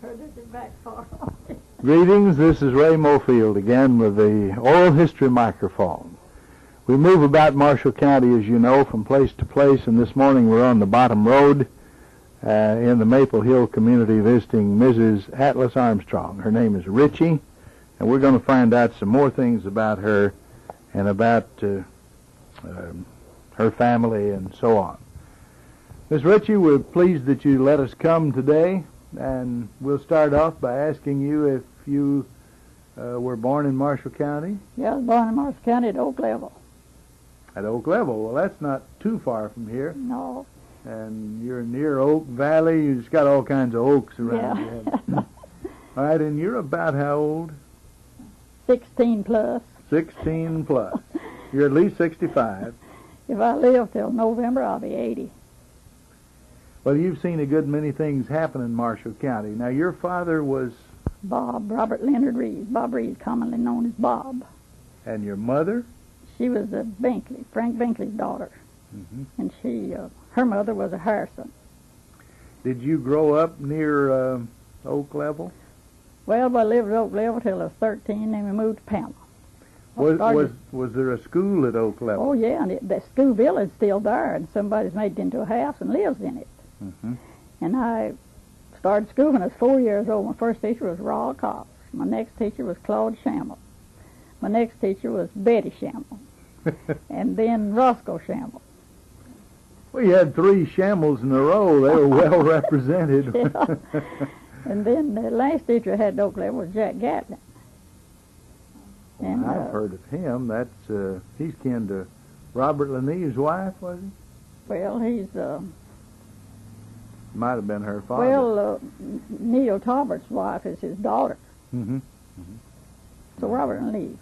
Heard this is back far. Greetings, this is Ray Mofield again with the Oral History microphone. We move about Marshall County, as you know, from place to place, and this morning we're on the Bottom Road in the Maple Hill community visiting Mrs. Atlas Armstrong. Her name is Ritchie, and we're going to find out some more things about her and about her family and so on. Miss Ritchie, we're pleased that you let us come today, and we'll start off by asking you if you were born in Marshall County. Yeah, I was born in Marshall County at Oak Level. At Oak Level. Well, that's not too far from here. No. And you're near Oak Valley. You just got all kinds of oaks around Yeah. All right, and you're about how old? 16 plus. 16 plus. You're at least 65. If I live till November, I'll be 80. Well, you've seen a good many things happen in Marshall County. Now, your father was... Bob, Robert Leonard Reeves. Bob Reeves, commonly known as Bob. And your mother? She was a Binkley, Frank Binkley's daughter. Mm-hmm. And her mother was a Harrison. Did you grow up near Oak Level? Well, I lived at Oak Level till I was 13, then we moved to Pamela. Was there a school at Oak Level? Oh, yeah, and the school building's still there, and somebody's made it into a house and lives in it. Mm-hmm. And I started school when I was 4 years old. My first teacher was Raw Cox. My next teacher was Claude Shamble. My next teacher was Betty Shamble. And then Roscoe Shamble. Well, you had three Shambles in a row. They were well represented. Yeah. And then the last teacher I had at Oak Level was Jack Gatlin. And I've heard of him. That's he's kin to Robert Lenee's wife, was he? Well, he's might have been her father. well, Neil Talbert's wife is his daughter. Mm-hmm. Mm-hmm. So Robert and Lee.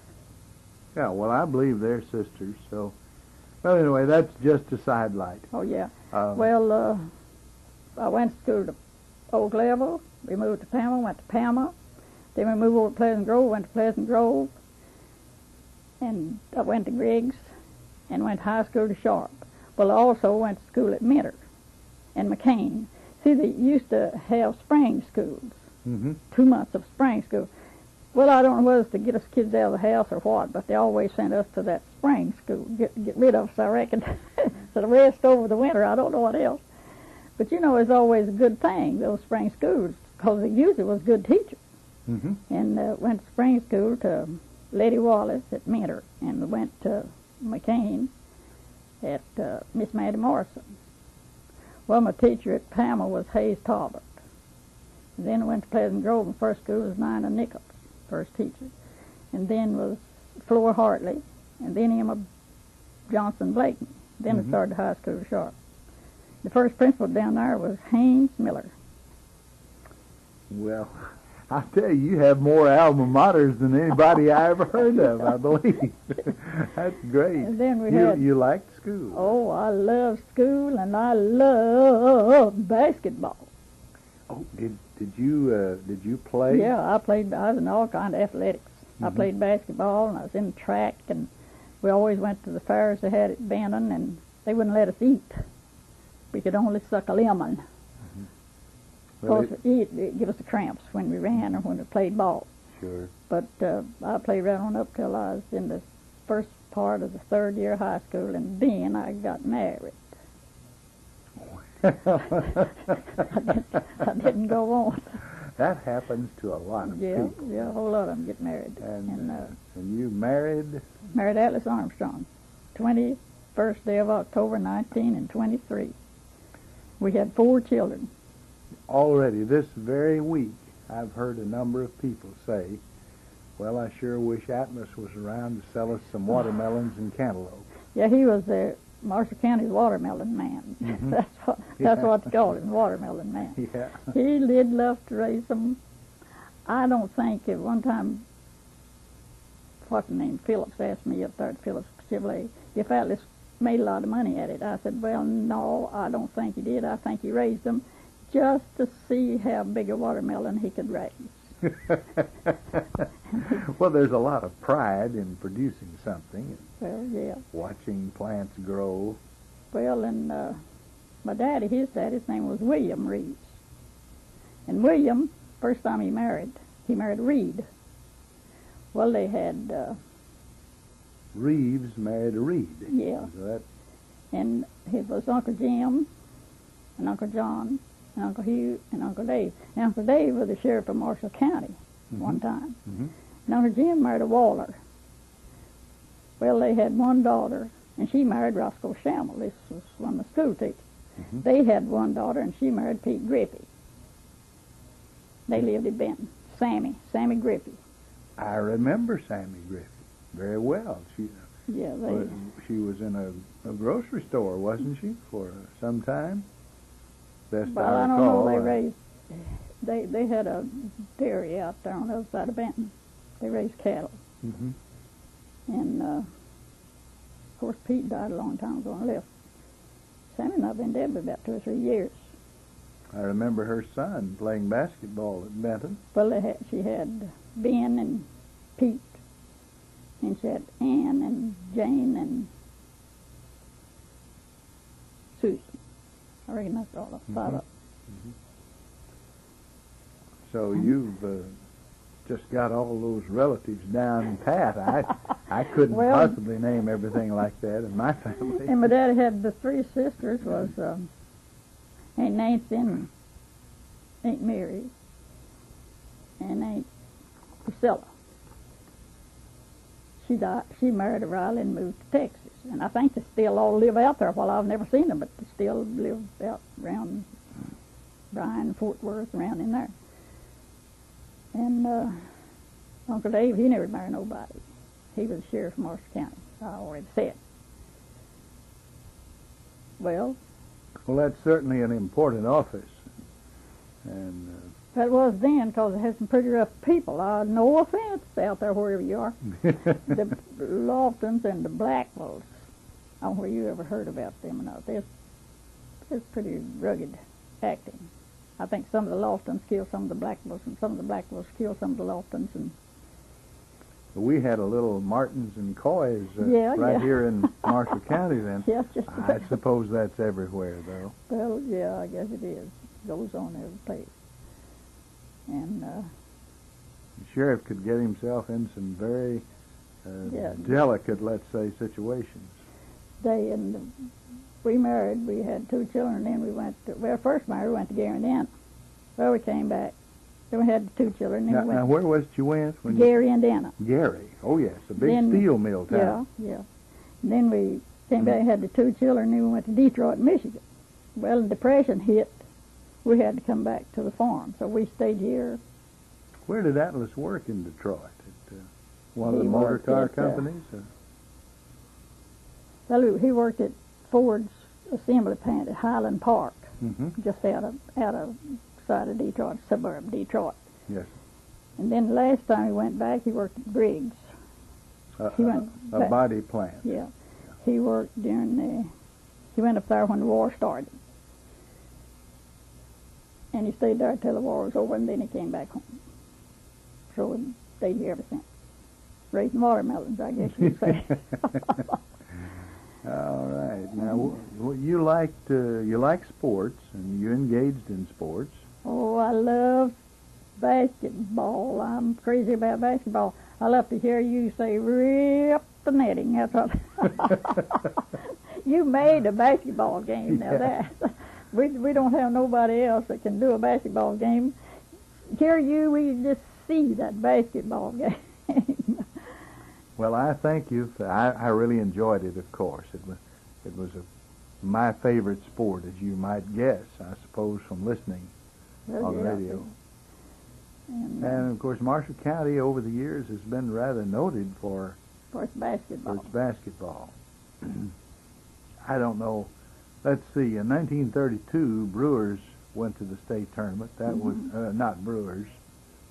Yeah, well, I believe they're sisters. So, well, anyway, that's just a sidelight. Oh yeah. Well, I went to school to Oak Level. We moved to Pamela. Went to Pamela. Then we moved over to Pleasant Grove. Went to Pleasant Grove. And I went to Griggs and went to high school to Sharp. Well, I also went to school at Minter and McCain. See, they used to have spring schools, Mm-hmm. 2 months of spring school. Well, I don't know whether it's to get us kids out of the house or what, but they always sent us to that spring school, get rid of us, I reckon. So the rest over the winter, I don't know what else. But, you know, it's always a good thing, those spring schools, because they usually was good teachers. Mm-hmm. And went to spring school to Lady Wallace at Minter, and went to McCain at Miss Mattie Morrison. Well, my teacher at Pamela was Hayes Talbot. Then I went to Pleasant Grove, and first school was Nina Nichols, first teacher. And then was Flora Hartley, and then Emma Johnson Blakeney. Then I started high school to Sharp. The first principal down there was Haynes Miller. Well, I tell you, you have more alma maters than anybody I ever heard of, I believe. That's great. And then we you liked school. Oh, I love school, and I love basketball. Oh, did you play? Yeah, I was in all kind of athletics. I played basketball, and I was in track, and we always went to the fairs they had at Benton, and they wouldn't let us eat. We could only suck a lemon. Well, Because it give us the cramps when we ran or when we played ball. Sure. But I played right on up till I was in the first part of the third year of high school, and then I got married. I didn't go on. That happens to a lot of people. Yeah, a whole lot of them get married. And you married? Married Atlas Armstrong, 21st day of October, 1923. We had 4 children. Already this very week, I've heard a number of people say, well, I sure wish Atlas was around to sell us some watermelons and cantaloupe. Yeah, he was Marshall County's watermelon man. Mm-hmm. That's what they called him, watermelon man. Yeah. He did love to raise them. I don't think at one time, what's the name, Phillips asked me up there at Phillips Chevrolet if Atlas made a lot of money at it. I said, well, no, I don't think he did. I think he raised them just to see how big a watermelon he could raise. Well, there's a lot of pride in producing something. Well, yeah. Watching plants grow. Well, and my daddy, his name was William Reeves. And William first time he married Reed. Well, they had Reeves married a Reed. Yeah. So that, and it was Uncle Jim and Uncle John and Uncle Hugh and Uncle Dave. And Uncle Dave was the sheriff of Marshall County one time. And Uncle Jim married a Waller. Well, they had one daughter, and she married Roscoe Shamel. This was one of the school teachers. They had one daughter, and she married Pete Grippy. They lived in Benton. Sammy Grippy. I remember Sammy Griffith very well. She was in a grocery store, wasn't she, for some time? Best well, I don't recall. know. They had a dairy out there on the other side of Benton. They raised cattle. And of course, Pete died a long time ago and left. Sammy and I've been dead for about 2 or 3 years. I remember her son playing basketball at Benton. Well, she had Ben and Pete, and she had Ann and Jane and Susan. I reckon that's all the 5 of them. So you've just got all those relatives down pat. I couldn't possibly name everything like that in my family. And my daddy had the 3 sisters, was Aunt Nancy and Aunt Mary and Aunt Priscilla. She married a Riley and moved to Texas. And I think they still all live out there. Well, I've never seen them, but they still live out around Bryan, Fort Worth, around in there. And Uncle Dave, he never married nobody. He was the sheriff of Marshall County, I already said. Well, that's certainly an important office. And that was then, because it had some pretty rough people. No offense out there wherever you are. The Loftons and the Blackwells. I don't know whether you ever heard about them or not. They're pretty rugged acting. I think some of the Loftons killed some of the Blackwells, and some of the Blackwells killed some of the Loftons. And we had a little Martins and Coys here in Marshall County then. Yeah, just I suppose that's everywhere, though. Well, yeah, I guess it is. It goes on every place. And the sheriff could get himself in some very delicate, let's say, situations. We married. We had 2 children. Then we went to, first married, we went to Gary, Indiana. Well, we came back. Then we had 2 children. Then Now, where was it you went? Gary, Indiana. Gary. Oh, yes, a big steel mill town. Yeah. And then we came back and had the 2 children. Then we went to Detroit, Michigan. Well, the Depression hit. We had to come back to the farm, so we stayed here. Where did Atlas work in Detroit? At one of the motor car companies? Well, he worked at Ford's assembly plant at Highland Park, just out of side of Detroit, suburb Detroit. Yes. And then the last time he went back, he worked at Briggs. He went a body plant. Yeah. He worked he went up there when the war started. And he stayed there till the war was over, and then he came back home. So he stayed here ever since. Raising watermelons, I guess you'd say. All right. Now, you like sports, and you engaged in sports. Oh, I love basketball. I'm crazy about basketball. I love to hear you say, "Rip the netting." That's what. You made a basketball game. Now that we don't have nobody else that can do a basketball game. Here we just see that basketball game. Well, I thank you. I really enjoyed it. Of course, it was my favorite sport, as you might guess. I suppose from listening on radio. And of course, Marshall County over the years has been rather noted for its basketball. I don't know. Let's see. In 1932, Brewers went to the state tournament. That was not Brewers,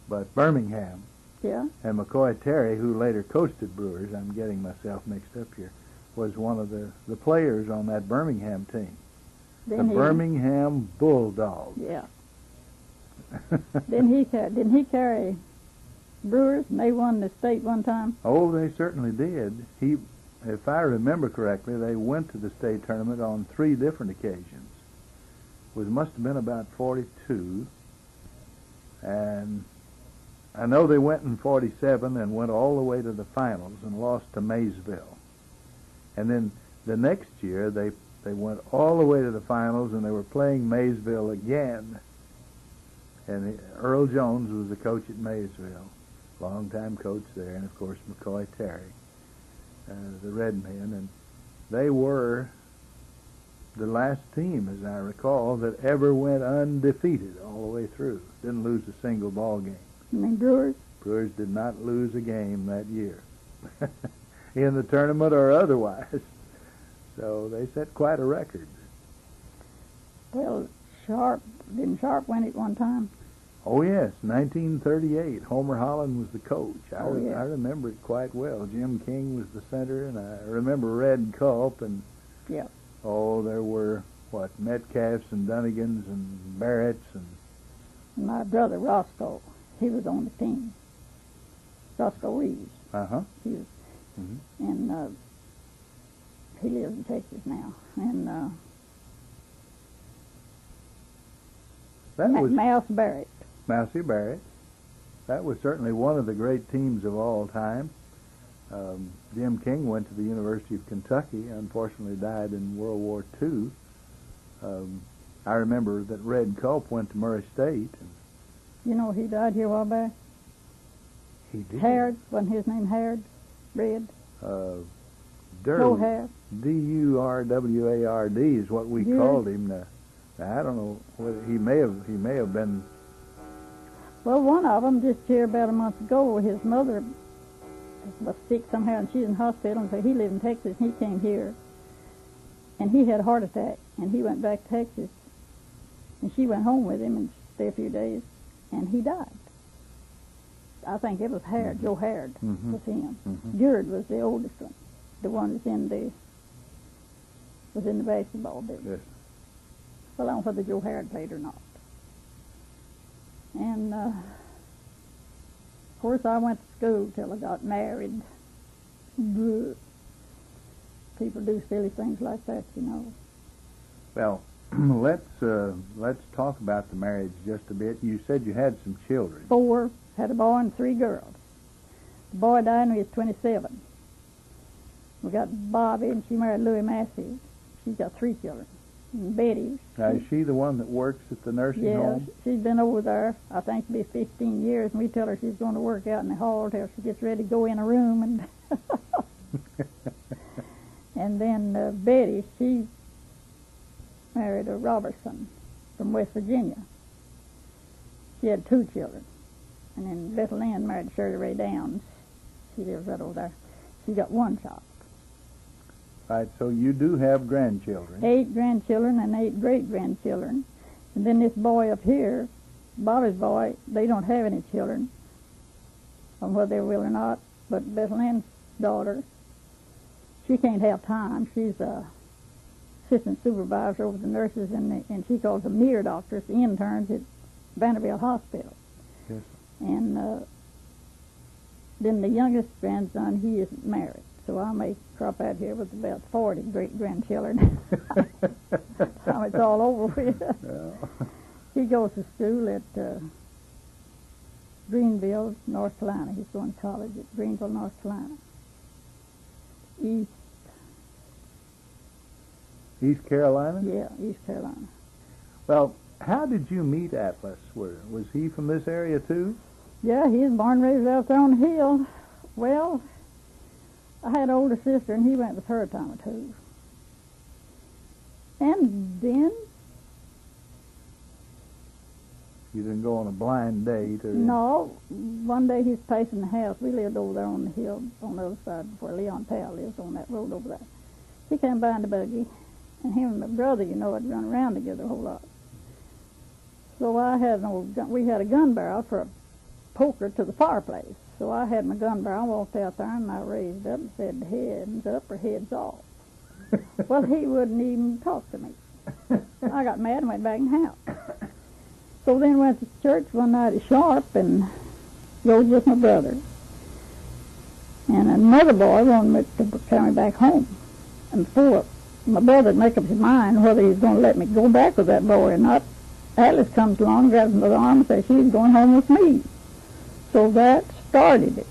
but Birmingham. Yeah. And McCoy Terry, who later coached at Brewers, I'm getting myself mixed up here, was one of the players on that Birmingham team. The Birmingham Bulldogs. Yeah. Didn't he carry Brewers, and they won the state one time? Oh, they certainly did. If I remember correctly, they went to the state tournament on 3 different occasions. It must have been about 42. And I know they went in 47 and went all the way to the finals and lost to Maysville. And then the next year they went all the way to the finals and they were playing Maysville again. And Earl Jones was the coach at Maysville, longtime coach there, and of course McCoy Terry, the Red Men, and they were the last team, as I recall, that ever went undefeated all the way through. Didn't lose a single ball game. You mean Brewers? Brewers did not lose a game that year, in the tournament or otherwise. So they set quite a record. Well, didn't Sharp win it one time? Oh, yes, 1938. Homer Holland was the coach. I Yeah. remember it quite well. Jim King was the center, and I remember Red Culp, and Yeah. there were, Metcalfs and Dunnigans and Barretts. And My brother Roscoe, he was on the team. Roscoe Reeves. Uh-huh. He was, Mm-hmm. and he lives in Texas now. And That was Mouse Barrett. Mousy Barrett. That was certainly one of the great teams of all time. Jim King went to the University of Kentucky, unfortunately died in World War II. I remember that Red Culp went to Murray State. And You know he died here a while back? he did. Harrod, wasn't his name Harrod? Red? Joe Harrod. Durward is what we Yeah. called him. Now, I don't know whether he may have been. Well, one of them just here about a month ago, his mother was sick somehow and she's in the hospital, and so he lived in Texas and he came here. And he had a heart attack and he went back to Texas and she went home with him and stayed a few days and he died. I think it was Harrod, Joe Harrod was him. Durward was the oldest one, the one that's was in the basketball business. Yes. Well, I don't know whether Joe Harrod played or not. And, of course, I went to school till I got married. Bleh. People do silly things like that, you know. Well, let's talk about the marriage just a bit. You said you had some children. 4, had a boy and 3 girls. The boy died when he was 27. We got Bobby, and she married Louis Massey. She's got 3 children. And Betty. Now, is she the one that works at the nursing home? She's been over there, I think, it'll be 15 years, and we tell her she's going to work out in the hall till she gets ready to go in a room. And then Betty, she married a Robertson from West Virginia. She had 2 children. And then Bethel Ann married Shirley Ray Downs. She lives right over there. She got 1 child. Right, so you do have grandchildren. 8 grandchildren and 8 great-grandchildren. And then this boy up here, Bobby's boy, they don't have any children, on whether they will or not. But Bethel Ann's daughter, she can't have time. She's a assistant supervisor over the nurses, and she calls them near doctors, the interns at Vanderbilt Hospital. Yes. And then the youngest grandson, he isn't married. So I may crop out here with about 40 great-grandchildren. So it's all over with. Yeah. He goes to school at Greenville, North Carolina. He's going to college at Greenville, North Carolina. East Carolina? Yeah, East Carolina. Well, how did you meet Atlas? Was he from this area too? Yeah, he was born and raised out there on the hill. Well, I had an older sister, and he went with her a time or two. And then... You didn't go on a blind date? Or No. One day he's pacing the house. We lived over there on the hill on the other side where Leon Powell lives, on that road over there. He came by in the buggy, and him and my brother, you know, had run around together a whole lot. So we had a gun barrel for a poker to the fireplace. So I had my gun barrel, I walked out there, and I raised up and said, heads up or heads off. Well, he wouldn't even talk to me. I got mad and went back in the house. So then went to church one night at Sharp and rode with my brother. And another boy wanted me to carry me back home. And before my brother would make up his mind whether he was going to let me go back with that boy or not, Alice comes along, grabs him by the arm and says, she's going home with me. So that started it.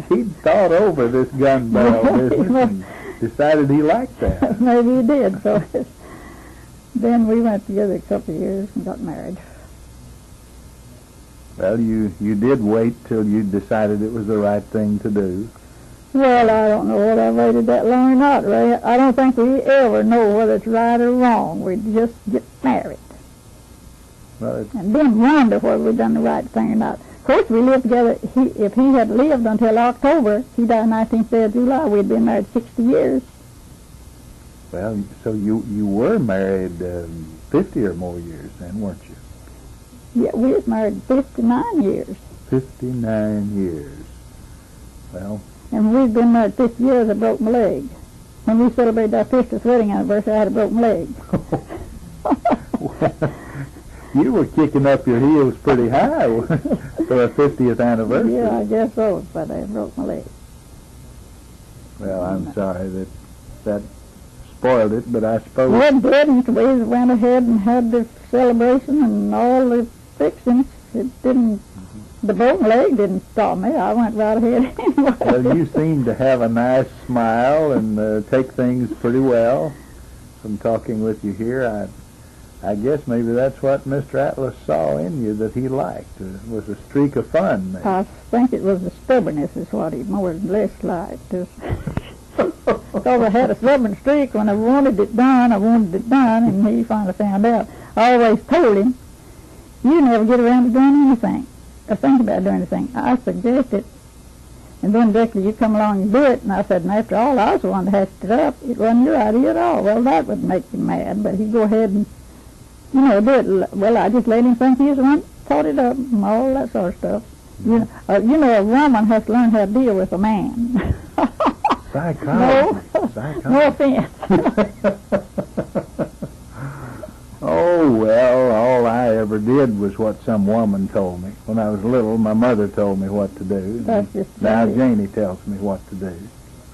He thought over this gun barrel business and decided he liked that. Maybe he did. So then we went together a couple of years and got married. Well, you did wait till you decided it was the right thing to do. Well, I don't know whether I waited that long or not, Ray. I don't think we ever know whether it's right or wrong. We just get married. Well, And then wonder whether we done the right thing or not. Of course, we lived together. If he had lived until October, he died 19th day of July, we'd been married 60 years. well, so you were married 50 or more years then, weren't you? Yeah, we was married 59 years. 59 years. Well, And we've been married 50 years. I broke my leg. When we celebrated our 50th wedding anniversary, I had a broken leg. you were kicking up your heels pretty high for a 50th anniversary. Yeah, I guess so, but I broke my leg. Well, I'm sorry that spoiled it, but I suppose... Well, it didn't. We went ahead and had the celebration and all the fixings. It didn't... The broken leg didn't stop me. I went right ahead anyway. Well, you seem to have a nice smile and take things pretty well. From talking with you here, I guess maybe that's what Mr. Atlas saw in you that he liked. It was a streak of fun. Maybe. I think it was the stubbornness is what he more than less liked. Because I had a stubborn streak. When I wanted it done, and he finally found out. I always told him, you never get around to doing anything. Or think about doing anything. I suggested, and then directly you come along and do it, and I said, and after all, I was the one that hatched it up. It wasn't your idea at all. Well, that would make him mad, but he'd go ahead and, do it. Well, I just let him think he was the one that thought it up, and all that sort of stuff. Mm-hmm. A woman has to learn how to deal with a man. Psychology. No offense. Oh, well, all I ever did was what some woman told me. When I was little, my mother told me what to do. That's just now right. Janie tells me what to do.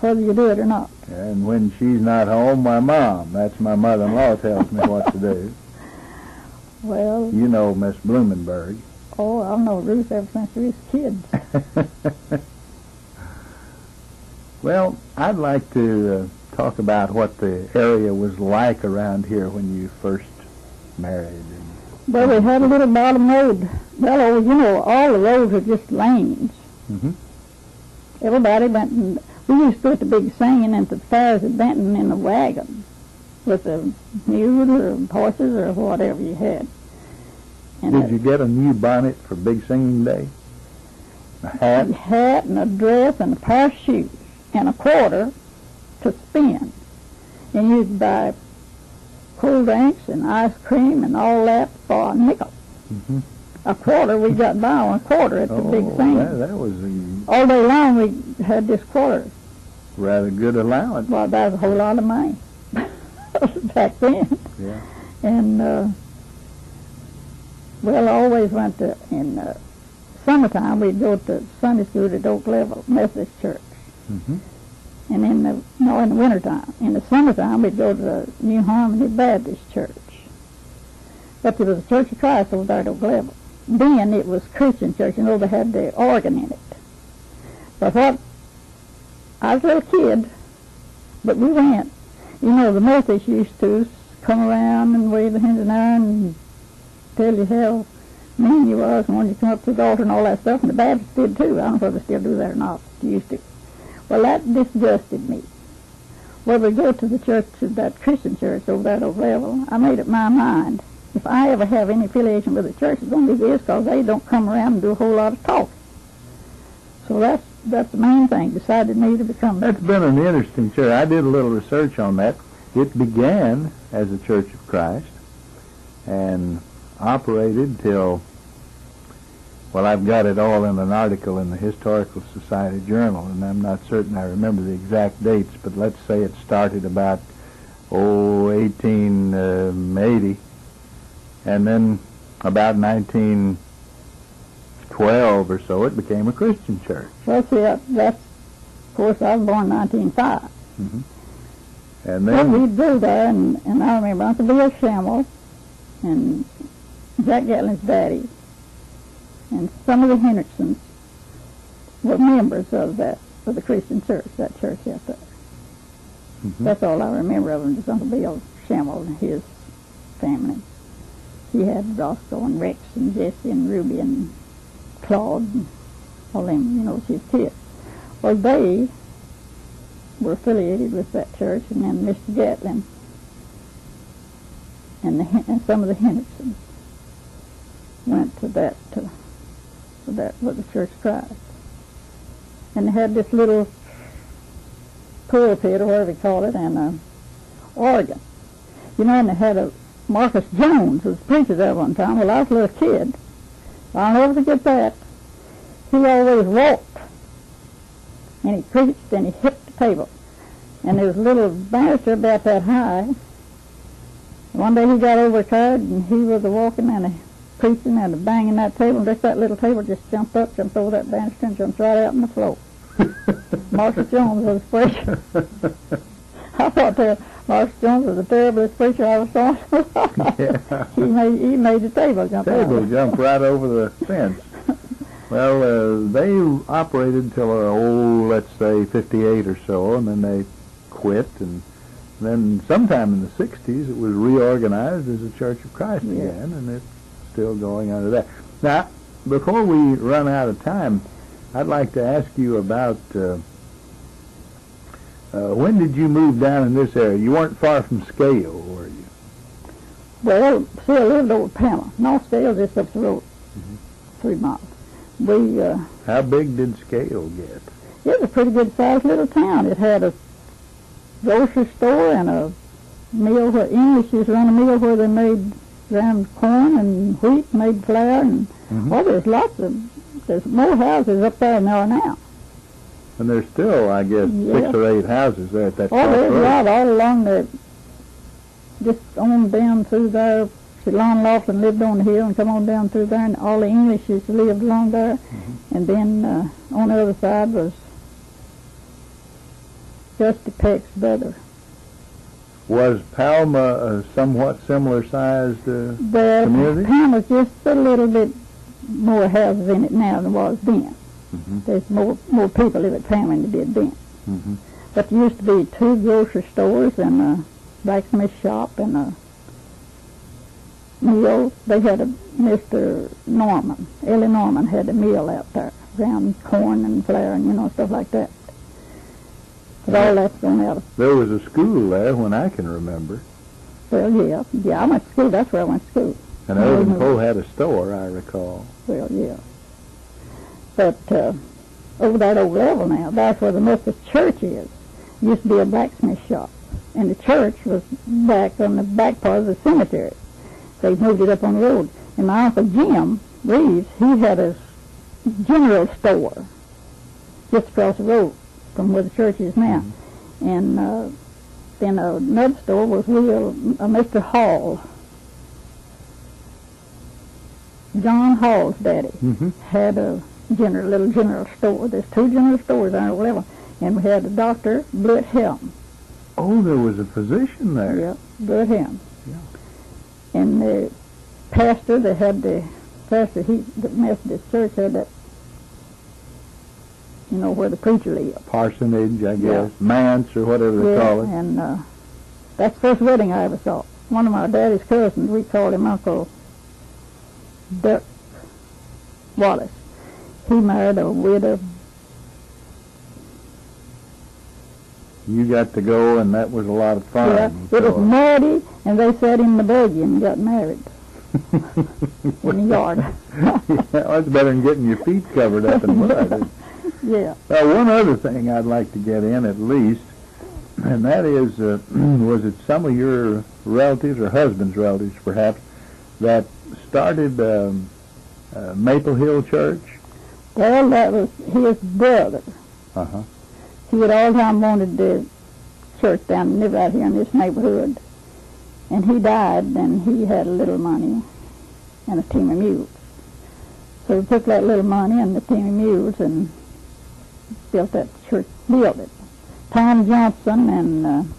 Whether you do it or not. And when she's not home, my mom, that's my mother-in-law, tells me what to do. Well... You know Miss Blumenberg. Oh, I've known Ruth ever since we was kids. Well, I'd like to talk about what the area was like around here when you first married. Well, we had a little bottom road. Well, all the roads are just lanes. Mm-hmm. Everybody went, and we used to go to the big singing at the fairs at Benton in a wagon with the mules or horses or whatever you had. And Did you get a new bonnet for Big Singing Day? A hat? A hat and a dress and a pair of shoes and a quarter to spend. And you'd buy cool drinks and ice cream and all that for a nickel. Mm-hmm. A quarter, we got by on a quarter at the big thing. That was a All day long we had this quarter. rather good allowance. Well, that was a whole lot of money back then. Yeah. And, I always went to, in summertime, we'd go to Sunday school at Oak Level Methodist Church. Mm-hmm. And in the wintertime. In the summertime, we'd go to the New Harmony Baptist Church. But there was a Church of Christ over there at Oak Level. Then it was Christian church, they had the organ in it. But I was a little kid, but we went. The Methodists used to come around and wave the hands in there and tell you how mean you was and when you come up to the altar and all that stuff, and the Baptists did too. I don't know whether they still do that or not. They used to. Well, that disgusted me. Well, we go to the church, that Christian church over there at Oak Level. I made up my mind. If I ever have any affiliation with the church, it's going to be this, because they don't come around and do a whole lot of talking. So that's the main thing, decided me to become... That's been an interesting church. I did a little research on that. It began as a Church of Christ and operated till, well, I've got it all in an article in the Historical Society Journal, and I'm not certain I remember the exact dates, but let's say it started about, 1880, and then about 1912 or so, it became a Christian church. Well, see, that's, of course, I was born in 1905. Mm-hmm. And then... Well, we'd go there, and I remember Uncle Bill Schimmel and Jack Gatlin's daddy, and some of the Hendersons were members of the Christian church, that church out there. Mm-hmm. That's all I remember of him, just Uncle Bill Schimmel and his family. He had Roscoe and Rex and Jesse and Ruby and Claude and all them, his kids. Well, they were affiliated with that church, and then Mr. Gatlin and some of the Hendersons went to that was the Church of Christ. And they had this little pulpit, or whatever they call it, and an organ. And they had Marcus Jones was preacher there one time. Well, I was a little kid. I'll never forget that. He always walked, and he preached, and he hit the table. And there was a little banister about that high. One day he got overtired, and he was walking and preaching and banging that table, and just that little table just jumped over that banister, and jumped right out on the floor. Marcus Jones was a preacher. I thought that Marcus Jones was the terriblest preacher I ever saw. Yeah. He made the table jump out. Table jumped right over the fence. Well, they operated till, let's say 58 or so, and then they quit, and then sometime in the 60s it was reorganized as a Church of Christ again, and it's still going under that. Now, before we run out of time, I'd like to ask you about when did you move down in this area? You weren't far from Scale, were you? Well, see, I lived over Pamela. North Scale, just up the road, 3 miles. How big did Scale get? It was a pretty good-sized little town. It had a grocery store and a mill where English used to run a mill where they made ground corn and wheat, made flour, and there's more houses up there than there are now. And there's still, I guess, 6 or 8 houses there at that Oh, there's a lot all along there, just on down through there. Lon Laughlin lived on the hill, and come on down through there, and all the Englishes lived along there. Mm-hmm. And then on the other side was Justy Peck's brother. Was Palma a somewhat similar sized community? Palma's just a little bit more houses in it now than was then. Mm-hmm. There's more people live at Palma than there did then. Mm-hmm. But there used to be 2 grocery stores and a blacksmith shop and a mill. They had a Mr. Norman. Ellie Norman had a mill out there, ground corn and flour and stuff like that. But all that's gone out of. There was a school there when I can remember. Well, yeah, I went to school. That's where I went to school. And Irvin Poe had a store, I recall. Well, yeah. But over that old level now, that's where the Methodist church is. It used to be a blacksmith shop, and the church was back on the back part of the cemetery. They moved it up on the road. And my Uncle Jim Reeves, he had a general store just across the road from where the church is now. Mm-hmm. And then another store was Mr. Hall. John Hall's daddy had a little general store. There's 2 general stores on our level. And we had a Dr. Blewett Helm. Oh, there was a physician there. Yeah, Blewett Helm. Yeah. And the pastor, the Methodist church had that, where the preacher lived. Parsonage, I guess, manse or whatever they call it. And that's the first wedding I ever saw. One of my daddy's cousins, we called him Uncle Duck Wallace. He married a widow. You got to go, and that was a lot of fun. Yeah, it was muddy, and they sat in the buggy and got married in the yard. Yeah, that's better than getting your feet covered up in mud. Yeah. Well, one other thing I'd like to get in at least, and that is, was it some of your relatives or husband's relatives perhaps that started Maple Hill Church? Well, that was his brother. Uh-huh. He had all the time wanted the church down, live out here in this neighborhood. And he died, and he had a little money and a team of mules. So he took that little money and the team of mules and built that church, built it. Tom Johnson and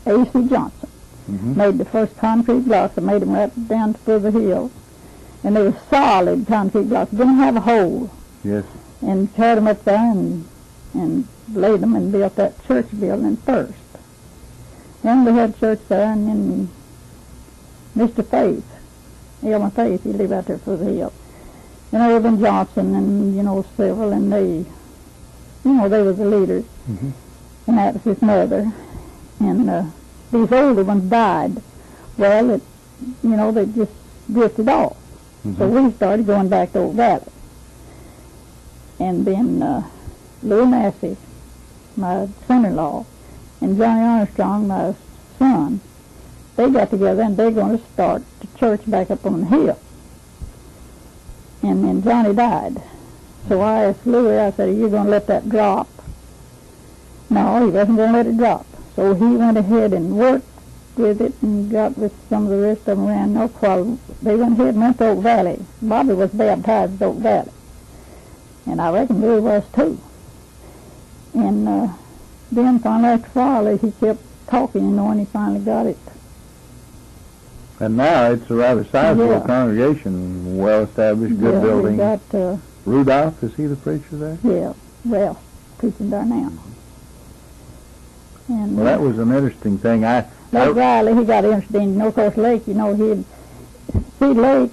A.C. Johnson. made the first concrete blocks. I made them right down to the hill. And they were solid concrete blocks. Didn't have a hole. Yes. And carried them up there and laid them and built that church building first. Then we had church there, and then Mr. Faith, Elmer Faith, he lived out there for the hill. And Irvin Johnson and, several, and they were the leaders. And that was his mother. And these older ones died. Well, they just drifted off. So we started going back to Oak Valley. And then Lou Massey, my son-in-law, and Johnny Armstrong, my son, they got together and they're going to start the church back up on the hill. And then Johnny died. So I asked Louis, I said, are you going to let that drop? No, he wasn't going to let it drop. So he went ahead and worked with it and got with some of the rest of them around while they went ahead and went to Oak Valley. Bobby was baptized at Oak Valley. And I reckon Louis was too. And then finally after a while he kept talking, and he finally got it. And now it's a rather sizable congregation, well-established, good building. We got, Rudolph, is he the preacher there? Yeah, Ralph, preaching there now. And, well, that was an interesting thing. Lake Riley, he got interested in, of course, Lake, Lake,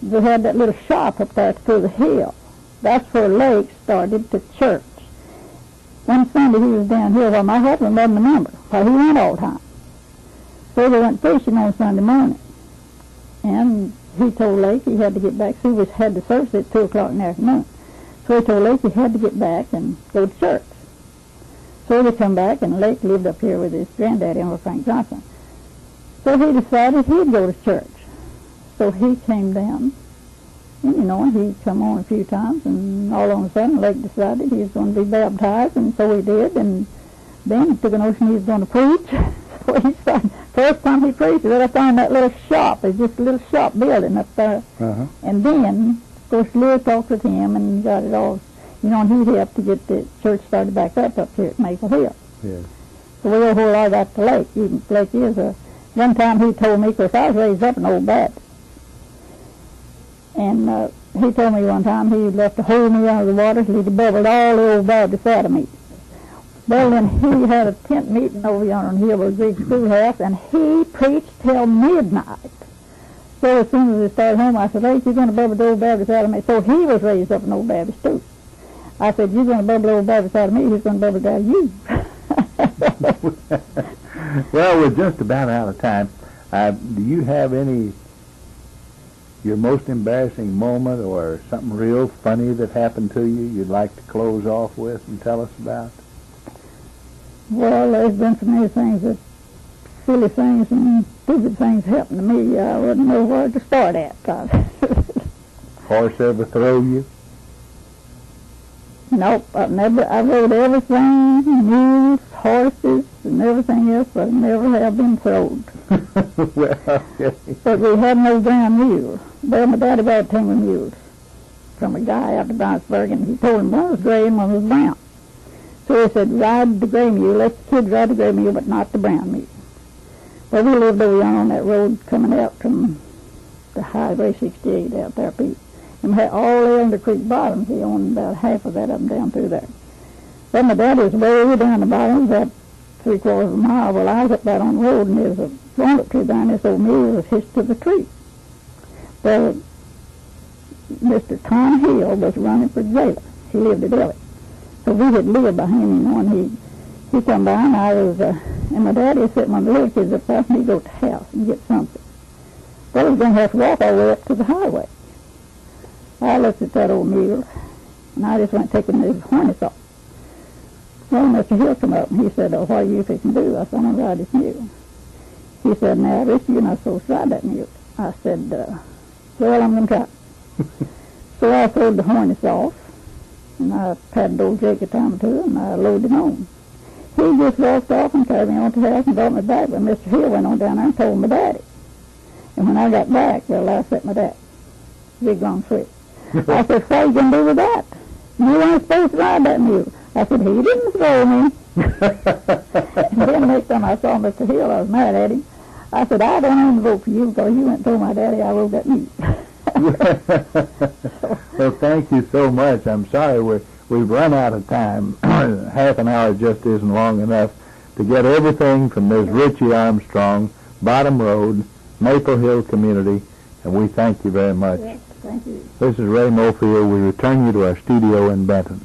they had that little shop up there through the hill. That's where Lake started the church. One Sunday he was down here while my husband made him a number, while he went all the time. So they went fishing on Sunday morning. And he told Lake he had to get back. So he had the service at 2 o'clock in the afternoon. So he told Lake he had to get back and go to church. So they come back, and Lake lived up here with his granddaddy, Uncle Frank Johnson. So he decided he'd go to church. So he came down, and he'd come on a few times, and all of a sudden Lake decided he was going to be baptized, and so he did, and then he took a notion he was going to preach. So he started, first time he preached, I found that little shop. It's just a little shop building up there. And then, of course, Louis talked with him and got it all, and he helped to get the church started back up here at Maple Hill. Yes. So we owe a whole lot of that to Lake. Lake is one time he told me, because I was raised up in Old Baptist, and he told me one time he left to hold me out of the water, so he'd bubbled all the Old Baptists out of me. Well, then he had a tent meeting over yonder on the hill with a big schoolhouse, and he preached till midnight. So as soon as he started home, I said, Lake, you're going to bubble the Old Baptist out of me. So he was raised up in Old Baptist too. I said, you're going to bubble the Old Baptist out of me, he's going to bubble it out of you. Well, we're just about out of time. Do you have your most embarrassing moment or something real funny that happened to you you'd like to close off with and tell us about? Well, there's been so many things silly things and stupid things happen to me. I wouldn't know where to start at. Horse ever throw you? Nope, I rode everything, mules, horses, and everything else, but I never have been thrown. Well, okay. But we had no brown mules. Well, my daddy bought a team of mules from a guy out of Brownsburg, and he told him one was gray and one was brown. So he said, ride the gray mule, let the kids ride the gray mule, but not the brown mule. Well, we lived over yonder on that road coming out from the Highway 68 out there, Pete. And we had all the under creek bottoms. He owned about half of that up and down through there. Well, my daddy was way down the bottom, about 3/4 of a mile. Well, I was up there on the road, and there was a walnut tree down. This old mule was hitched to the tree. Well, Mr. Tom Hill was running for jailer. He lived at Elliott. So we had lived behind him, and he come by, and I was, and my daddy was sitting on the little kids up there, and he'd go to the house and get something. Well, I was going to have to walk all the way up to the highway. I looked at that old mule, and I just went taking his harness off. Well, Mr. Hill come up, and he said, what are you fixing to do? I said, I'm going to ride this mule. He said, now, Ritchie, you're not supposed to ride that mule. I said, well, I'm going to try. So I throwed the harness off, and I patted old Jacob Tom to it, and I loaded him on. He just walked off and carried me on to the house and brought me back, but Mr. Hill went on down there and told my daddy. And when I got back, well, I set my dad. Big long switch. I said, what are you going to do with that? You weren't supposed to ride that mule. I said, he didn't throw me. And then next time I saw Mr. Hill, I was mad at him. I said, I don't even vote for you because you went and told my daddy I wrote that news. Well, thank you so much. I'm sorry we've run out of time. Half an hour just isn't long enough to get everything from Ms. Ritchie Armstrong, Bottom Road, Maple Hill Community, and we thank you very much. Yes, thank you. This is Ray Mofield. We return you to our studio in Benton.